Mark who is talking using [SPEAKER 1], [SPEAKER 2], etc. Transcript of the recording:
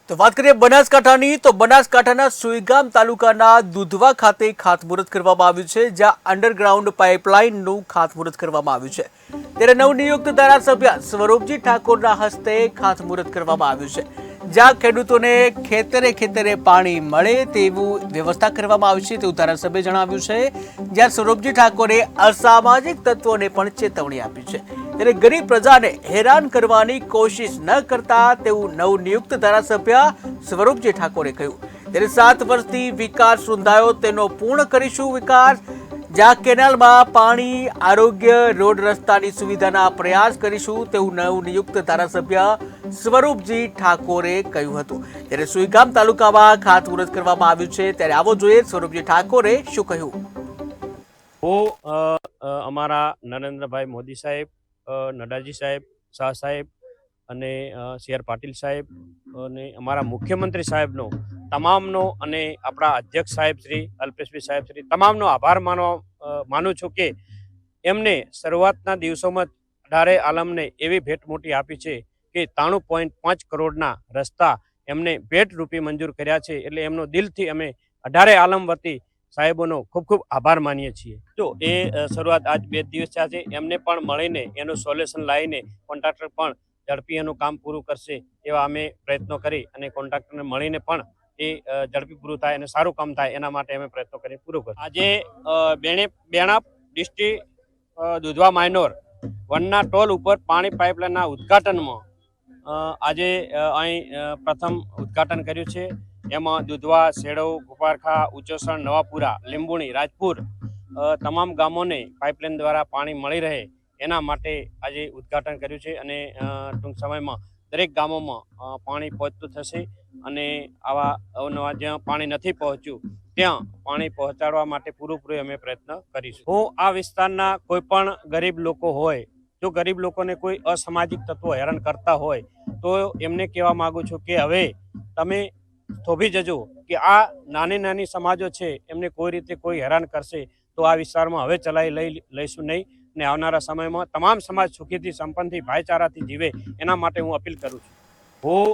[SPEAKER 1] તો વાત કરીએ બનાસકાંઠાની તો બનાસકાંઠાના સુઈગામ તાલુકાના દુધવા ખાતે ખાતમુહૂર્ત કરવામાં આવ્યું છે, જ્યાં અંડરગ્રાઉન્ડ પાઇપલાઇનનું ખાતમુહૂર્ત કરવામાં આવ્યું છે। ત્યારે નવનિયુક્ત ધારાસભ્ય સ્વરૂપજી ઠાકોરના હસ્તે ખાતમુહૂર્ત કરવામાં આવ્યું છે, જ્યાં ખેડૂતોને ખેતરે ખેતરે પાણી મળે તેવું વ્યવસ્થા કરવામાં આવી છે તેવું ધારાસભ્યે જણાવ્યું છે। જ્યાં સ્વરૂપજી ઠાકોરે અસામાજિક તત્વોને પણ ચેતવણી આપી છે, ત્યારે ગરીબ પ્રજાને હેરાન કરવાની કોશિશ ન કરતા તેવું નવનિયુક્ત ધારાસભ્ય સ્વરૂપજી ઠાકોરે કહ્યું। ત્યારે 7 વર્ષથી વિકાસ રૂંધાયો તેનો પૂર્ણ કરીશું વિકાસ, જ્યાં કેનાલમાં પાણી, આરોગ્ય, રોડ રસ્તાની સુવિધાના પ્રયાસ કરીશું તેવું નવનિયુક્ત ધારાસભ્ય સ્વરૂપજી ઠાકોરે કહ્યું હતું। ત્યારે સુઈગામ તાલુકામાં ખાતમુહૂર્ત કરવામાં આવ્યું છે, ત્યારે આવો જોઈએ સ્વરૂપજી ઠાકોરે શું કહ્યું।
[SPEAKER 2] હું અમારા નરેન્દ્રભાઈ મોદી સાહેબ, નડાજી સાહેબ, શાહ સાહેબ અને સી આર પાટીલ સાહેબ અને અમારા મુખ્યમંત્રી સાહેબનો તમામનો અને આપણા અધ્યક્ષ સાહેબ શ્રી અલ્પેશભાઈ સાહેબ શ્રી તમામનો આભાર માનું છું કે એમને શરૂઆતના દિવસોમાં 18 આલમને એવી ભેટ મોટી આપી છે કે 93.5 કરોડના રસ્તા એમને ભેટ રૂપે મંજૂર કર્યા છે। એટલે એમનો દિલથી અમે 18 આલમ વતી સાહેબોનો ખૂબ ખૂબ આભાર માનીએ છીએ। તો એ શરૂઆત આજ 2 દિવસ થયા છે, એમને પણ મળીને એનું સોલ્યુશન લાવીને કોન્ટ્રાક્ટર પણ ઝડપી એનું કામ પૂરું કરશે એવા અમે પ્રયત્નો કરી અને કોન્ટ્રાક્ટરને મળીને પણ એ ઝડપી પૂરું થાય અને સારું કામ થાય એના માટે અમે પ્રયત્નો કરી પૂરું કર્યું। આજે બેણા ડિસ્ટ્રિક્ટ દુધવા માઇનોર વનના ટોલ ઉપર પાણી પાઇપલાઇનના ઉદ્ઘાટનમાં આજે અહીં પ્રથમ ઉદ્ઘાટન કર્યું છે। એમાં દુધવા, સેડવ, ગોપારખા, ઉચોસણ, નવાપુરા, લીંબુણી, રાજપુર તમામ ગામોને પાઇપલાઇન દ્વારા પાણી મળી રહે એના માટે આજે ઉદ્ઘાટન કર્યું છે અને ટૂંક સમયમાં દરેક ગામોમાં પાણી પહોંચતું થશે અને આવા અવનવા જ્યાં પાણી નથી પહોંચ્યું ત્યાં પાણી પહોંચાડવા માટે પૂરેપૂરો અમે પ્રયત્ન કરીશું। હું આ વિસ્તારના કોઈ પણ ગરીબ લોકો હોય, જો ગરીબ લોકોને કોઈ અસામાજિક તત્વો હેરાન કરતા હોય તો એમને કહેવા માગું છું કે હવે તમે થોભી જજો કે આ નાની નાની સમાજો છે એમને કોઈ રીતે કોઈ હેરાન કરશે તો આ વિસ્તારમાં હવે ચલાવી લઈશું નહીં ને આવનારા સમયમાં તમામ સમાજ સુખીથી, સંપન્નથી, ભાઈચારાથી જીવે એના માટે હું અપીલ કરું છું। હું